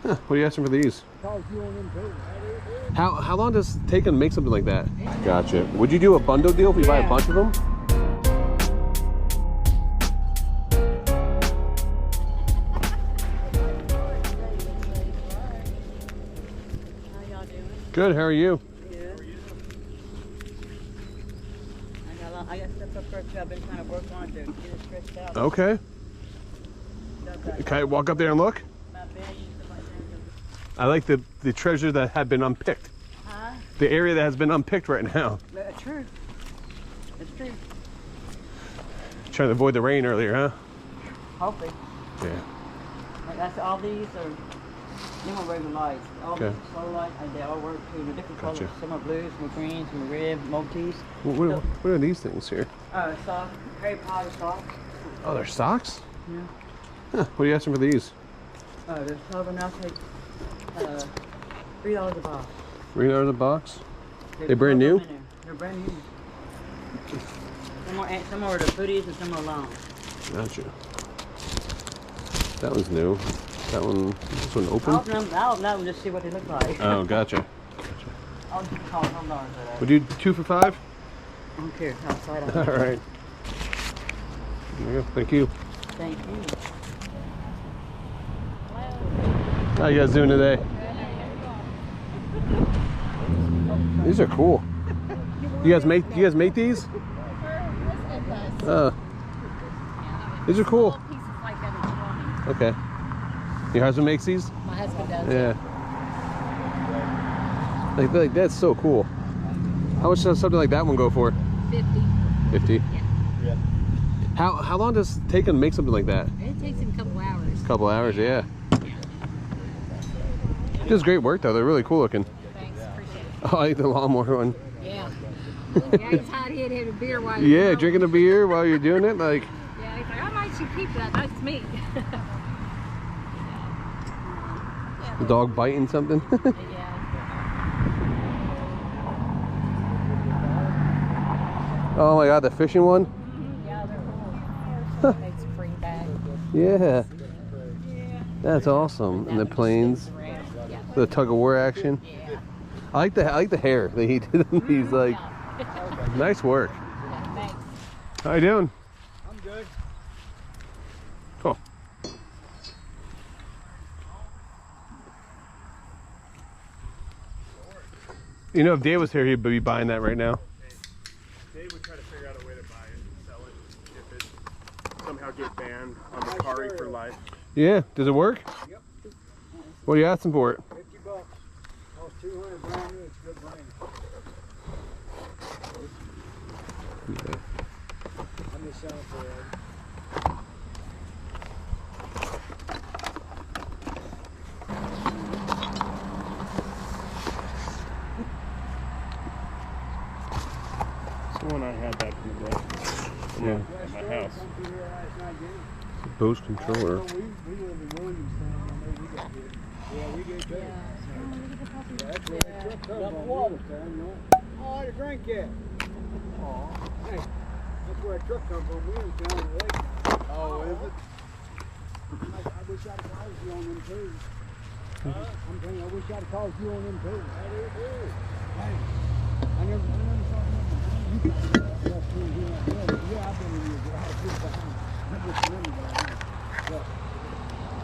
Huh, what are you asking for these? How long does it take to make something like that? Gotcha. Would you do a bundle deal if you buy a bunch of them? Good, how are you? Yeah. I got stuff up first. I've been trying to work on to get it stretched out. Okay. Can I walk up there and look? I like the treasure that had been unpicked. Huh? The area that has been unpicked right now. That's true. That's true. Trying to avoid the rain earlier, huh? Hopefully. Yeah. That's all these are. These are regular lights. All these slow lights, and they all work too. They're different colors. Some are blue, some are green, some are red, multis. What are these things here? Socks. Harry Potter socks. Oh, they're socks? Yeah. Huh, what are you asking for these? They're $12 I'll take $3 a box. $3 a box? They're brand new? They're brand new. Some are the hoodies and some are long. Gotcha. That one's new. That one, this one open? I'll open them and just see what they look like. Oh, gotcha. I'll just call $12 for that. Would you do 2 for $5? I don't care. Outside. All right. There you go. Thank you. Thank you. How you guys doing today? These are cool. You guys make these? These are cool. Okay. Your husband makes these? My husband does. Yeah. Like that's so cool. How much does something like that one go for? 50. 50. Yeah. How long does it take to make something like that? It takes him a couple hours. A couple hours, yeah. It does great work though. They're really cool looking. Thanks, appreciate it. Oh, I like the lawnmower one. Yeah. Yeah, he's hot head had a beer while Yeah, drinking a beer while you're doing it, like. Yeah, he's like, I might should keep that. That's me. The dog biting something. Yeah. Oh my God, the fishing one. Yeah, they're cool. It's a free bag. Yeah. That's awesome. And the planes, the tug of war action. Yeah. I like the hair that he did. He's like, nice work. Yeah, thanks. How you doing? I'm good. Cool. You know, if Dave was here, he'd be buying that right now. Dave would try to figure out a way to buy it and sell it if it somehow get banned on the Kari for life. Yeah. Does it work? Yep. What are you asking for it? $50. Cost $200 brand new. It's a good brand. Yeah. I'm just selling for it. It's the one I had back in the day. Yeah. At my house. It's a Bose controller. We live in Williamstown. I know we got here. Yeah, we get that. That's where that truck comes from, Williamstown, you know. Oh, the drink yet. Oh, hey, that's where that truck comes from, Williamstown, the lake. Oh, is it? I wish I'd called you on them too. I'm telling you, I wish I'd called you on them too. Hey, I never saw them. Yeah, I've been in here, but I had a good time. I just remember that. But,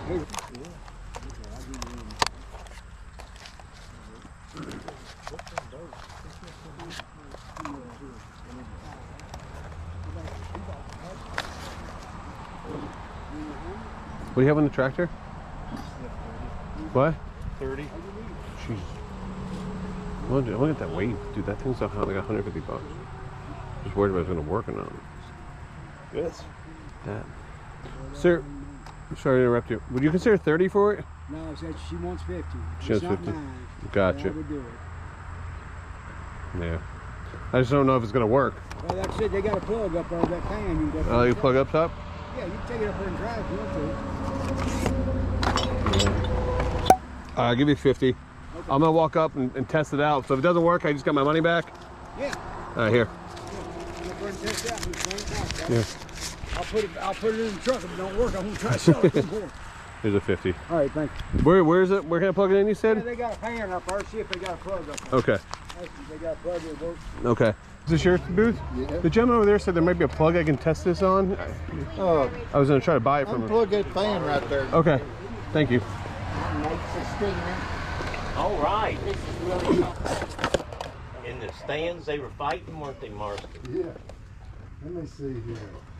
hey, I'll give you one. What do you have on the tractor? What? 30. Jeez. Look at that weight, dude. That thing's like $150. Just worried about it's gonna work or not. Yes. That. Sir, I'm sorry to interrupt you. Would you consider 30 for it? No, she wants 50. She wants 50. Mine. Gotcha. I would do it. Yeah. I just don't know if it's gonna work. Well, like I said, they got a plug up there, that fan. Oh, you plug up top? Yeah, you can take it up there and drive if you want to. Yeah. I'll give you 50. Okay. I'm gonna walk up and test it out. So if it doesn't work, I just got my money back. Yeah. All right, here. Yeah. I'll put it in the truck. If it don't work, I'm gonna try to sell it for more. Here's a 50. All right, thank you. Where is it? Where can I plug it in, you Yeah, said? they got a pan up there. See if they got a plug up there. Okay. They got a plug that works. Okay. Is this your booth? Yeah. The gentleman over there said there might be a plug I can test this on. I was gonna try to buy it from him. Unplug that fan right there. Okay. Thank you. All right. In the stands, they were fighting, weren't they, Marston? Yeah. Let me see here.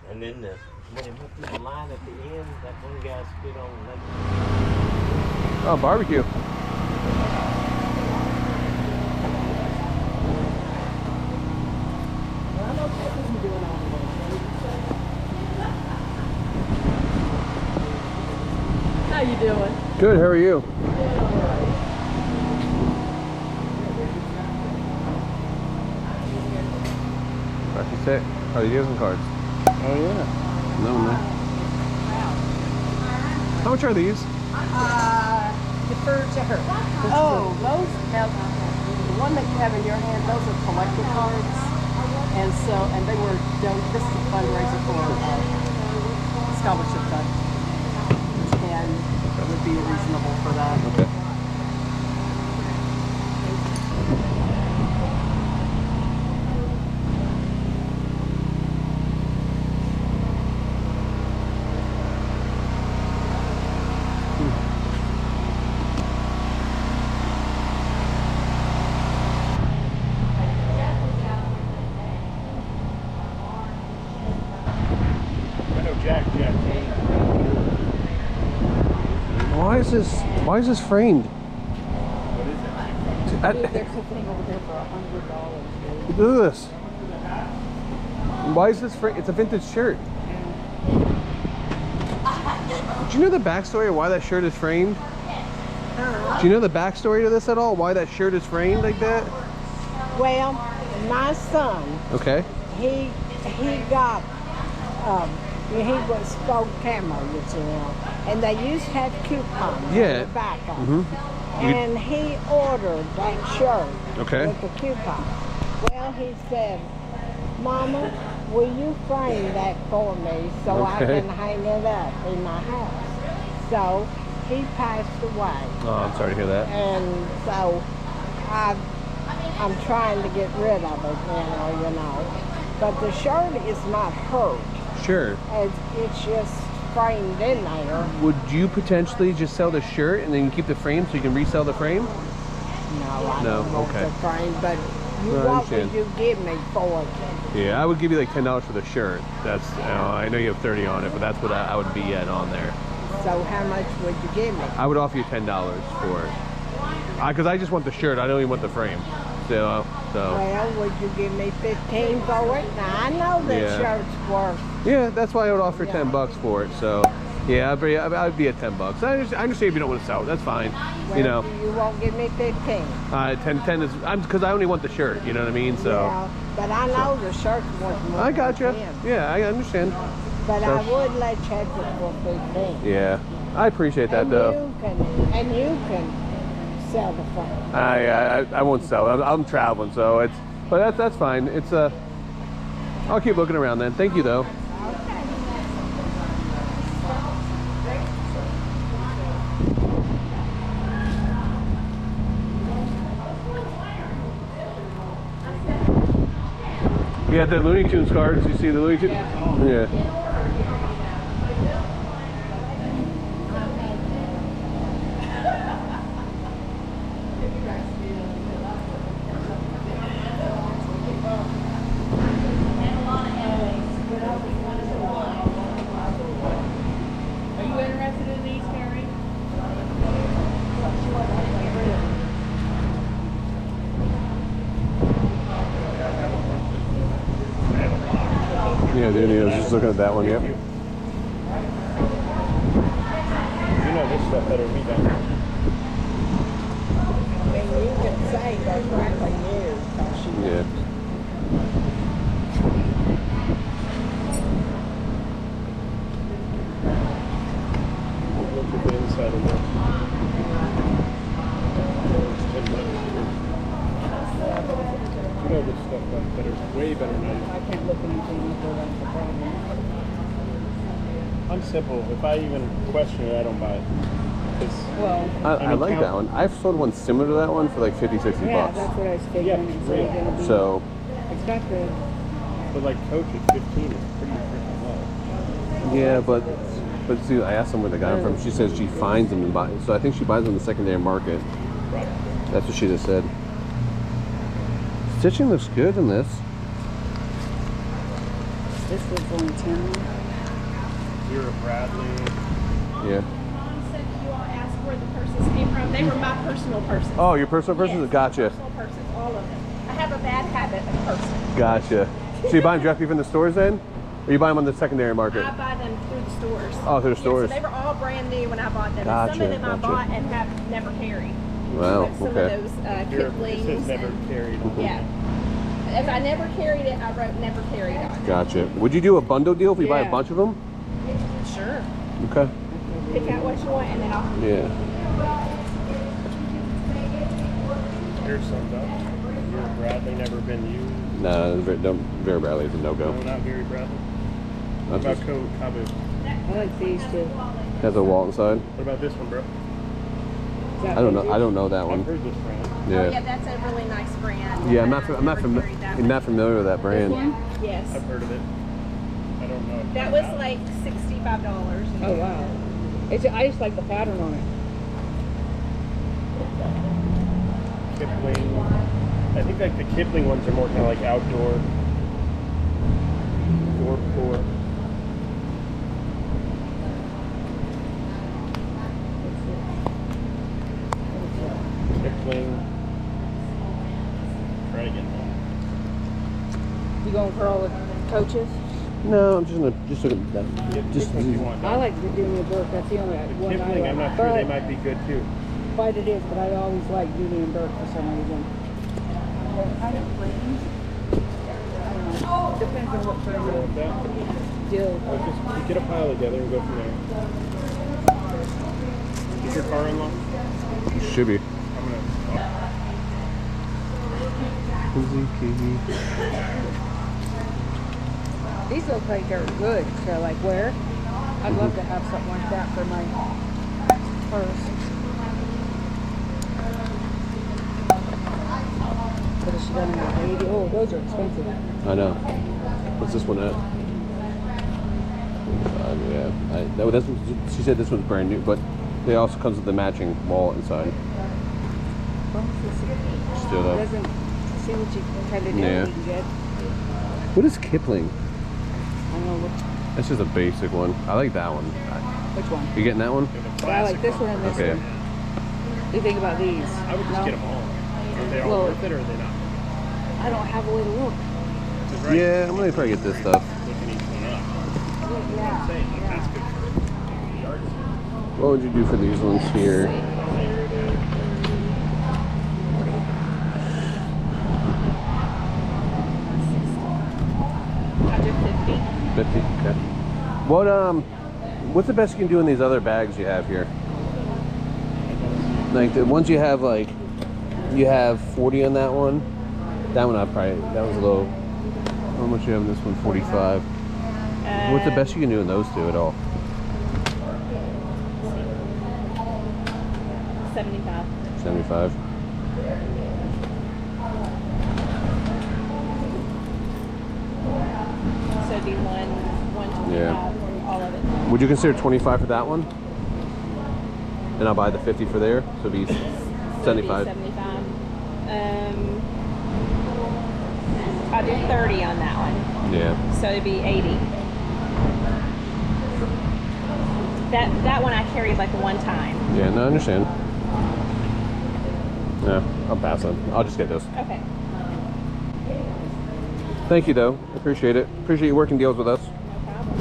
And then when they went through the line at the end, that one guy stood on the Oh, barbecue. How you doing? Good. How are you? Architect. Are you using cards? Oh, yeah. No, no. How much are these? Defer to her. Oh, those now, the one that you have in your hand, those are collector cards. And they were, this is a fundraiser for scholarship fund. And it would be reasonable for that. Okay. Why is this framed? They're sitting over there for $100. Look at this. Why is this framed? It's a vintage shirt. Do you know the backstory of why that shirt is framed? Do you know the backstory to this at all? Why that shirt is framed like that? Well, my son, Okay. he got, he was spoke camo, you know, and they used to have coupons on the back of it. And he ordered that shirt with the coupon. Well, he said, Mama, will you frame that for me so I can hang it up in my house? So he passed away. Oh, I'm sorry to hear that. And so I'm trying to get rid of it, you know. But the shirt is not hurt. Sure. It's just framed in there. Would you potentially just sell the shirt and then keep the frame so you can resell the frame? No, I don't want the frame, but what would you give me for it? Yeah, I would give you like $10 for the shirt. That's, I know you have 30 on it, but that's what I would be at on there. So how much would you give me? I would offer you $10 for it. Because I just want the shirt. I don't even want the frame. So. Well, would you give me 15 for it? Now I know that shirt's worth. Yeah, that's why I would offer $10 for it. So, yeah, I'd be at $10. I understand if you don't want to sell it. That's fine. Well, you know. You won't give me 15. 10 is because I only want the shirt. You know what I mean? So. Yeah, but I know the shirt's worth more. I got you. than 10. Yeah, I understand. But I would let you have it for 15. Yeah, I appreciate that though. You can sell the frame. I won't sell it. I'm traveling, so but that's fine. It's I'll keep looking around then. Thank you though. Yeah, the Looney Tunes cards. You see the Looney Tunes? Yeah. Yeah, dude, I was just looking at that one, yep. You know this stuff better than me, don't you? I mean, you can say that's really new. Yeah. Look at the inside of that. You know this stuff better, way better than I do. I can't look anything before that's the problem. I'm simple. If I even question it, I don't buy it. Well, I like that one. I've sold one similar to that one for like 50, 60 yeah, bucks. that's what I was figuring. Yeah, It's really. like gonna be, So, it's got the, But like Coach at 15 is pretty freaking low. yeah, but see, I asked them where they got them from. She says she finds them and buys. So I think she buys them in the secondary market. Right. That's what she just said. Stitching looks good in this. this was only 10. You're a Bradley. Yeah. Mom said you all asked where the purses came from. They were my personal purses. Oh, your personal purses? Yes, Gotcha. personal purses, all of them. I have a bad habit of purses. Gotcha. So you buy them directly from the stores then? Or you buy them on the secondary market? I buy them through the stores. Oh, through the stores. So they were all brand new when I bought them. Gotcha, And some of them gotcha. I bought and have never carried. Wow, Like some okay. of those It Kiplings. says never and- carried. Yeah. If I never carried it, I wrote never carried on it. Gotcha. Would you do a bundle deal if you buy a Yeah. bunch of them? Sure. Okay. Pick out what you want and then I'll... Yeah. Here's some up. You're a Bradley, never been used. Nah, Vera Bradley is a no-go. No, not very Bradley. What That's about just- Cabu? I like these two. Has a wall inside. What about this one, bro? Is that I don't know. Vendoo? I don't know that I've one. heard this brand. Oh yeah, Yeah. that's a really nice brand. Yeah, I'm Never not carried that one. familiar with that brand. Yes. I've heard of it. I don't know. That was like $65. Oh, wow. It's, I just like the pattern on it. Kipling. I think like the Kipling ones are more kind of like outdoor. Door. Kipling. Try to get one. You going for all the coaches? No, I'm just looking at that. Just Which one do you want? I like the Junior Burke. That's the only The one I Kipling, like. I'm not sure they But- might be good too. But it is, but I always like Judy and Burke for some reason. I don't know. Depends on what Go firm with that. you do. I'll just get a pile together and go from there. Is your car unlocked? should be. I'm gonna. These look like they're good to like wear. I'd love to have something like that for my purse. But is she gonna have 80? Oh, those are expensive. I know. What's this one at? Yeah. That's, she said this one's brand new, but it also comes with the matching wall inside. Still though. Doesn't see what you kind of do. Yeah. You can get. What is Kipling? I don't know what, That's just a basic one. I like that one. which one. You getting that one? I like this one and this Okay. one. What do you think about these? I would just No? get them all. Are they all Well- worth it or are they not? I don't have a way to look. Because right, Yeah, I'm gonna probably get this stuff. looking each one up. Yeah. I'm saying like, that's good for yard sale. What would you do for these ones here? I do 50. 50. Okay. What's the best you can do in these other bags you have here? Like the ones you have, like you have 40 on that one. That one I probably that was a little. How much you have in this one? 45. What's the best you can do in those two at all? 75. 75. So it'd be 125 Yeah. for all of it. Would you consider 25 for that one? And I'll buy the 50 for there, so it'd be So it'd be 75. 75. I'll do 30 on that one. Yeah. So it'd be 80. That one I carried like one time. Yeah, no, I understand. Yeah, I'll pass on. I'll just get this. Okay. Thank you, though. I appreciate it. Appreciate you working deals with us. No problem.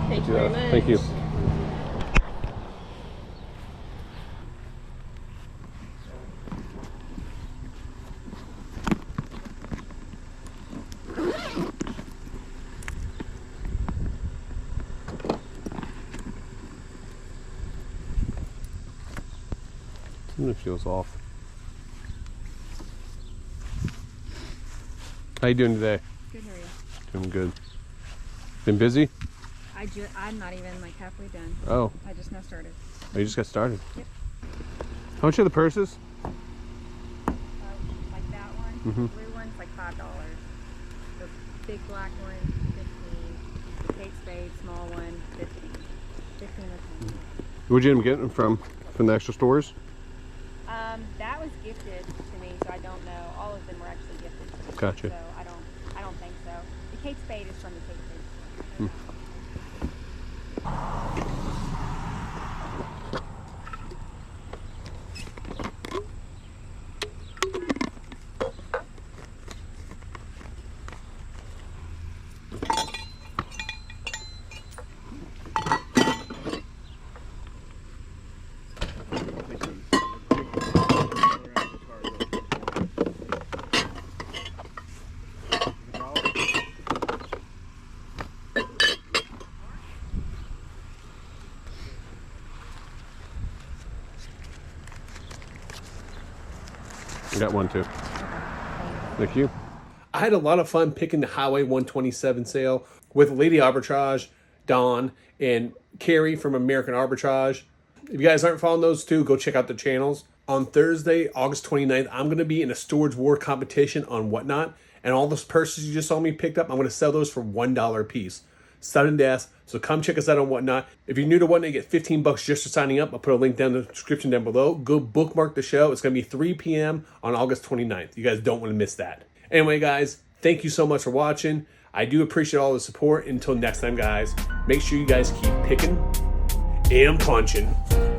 Thank you very much. Thank you. Something feels off. How you doing today? Good, how are you? Doing good. Been busy? I'm not even like halfway done. Oh. I just now started. Oh, you just got started? Yep. How much are the purses? Like that one. Mm-hmm. The blue one's like $5. The big black one, 15. The Kate Spade small one, 15. 15 or 10. Where'd you end up getting them from? From the extra stores? That was gifted to me, so I don't know. All of them were actually gifted to me. Gotcha. So I don't think so. The Kate Spade is from the Kate Spade store. I got one too. Thank you. I had a lot of fun picking the Highway 127 sale with Lady Arbitrage, Dawn, and Carrie from American Arbitrage. If you guys aren't following those two, go check out the channels. On Thursday, August 29th, I'm going to be in a Storage War competition on Whatnot. And all those purses you just saw me picked up, I'm going to sell those for $1 a piece. Sudden death. So come check us out on Whatnot. If you're new to Whatnot, you get $15 just for signing up. I'll put a link down in the description down below. Go bookmark the show. It's going to be 3 p.m. on August 29th. You guys don't want to miss that. Anyway, guys, thank you so much for watching. I do appreciate all the support. Until next time, guys, make sure you guys keep picking and punching.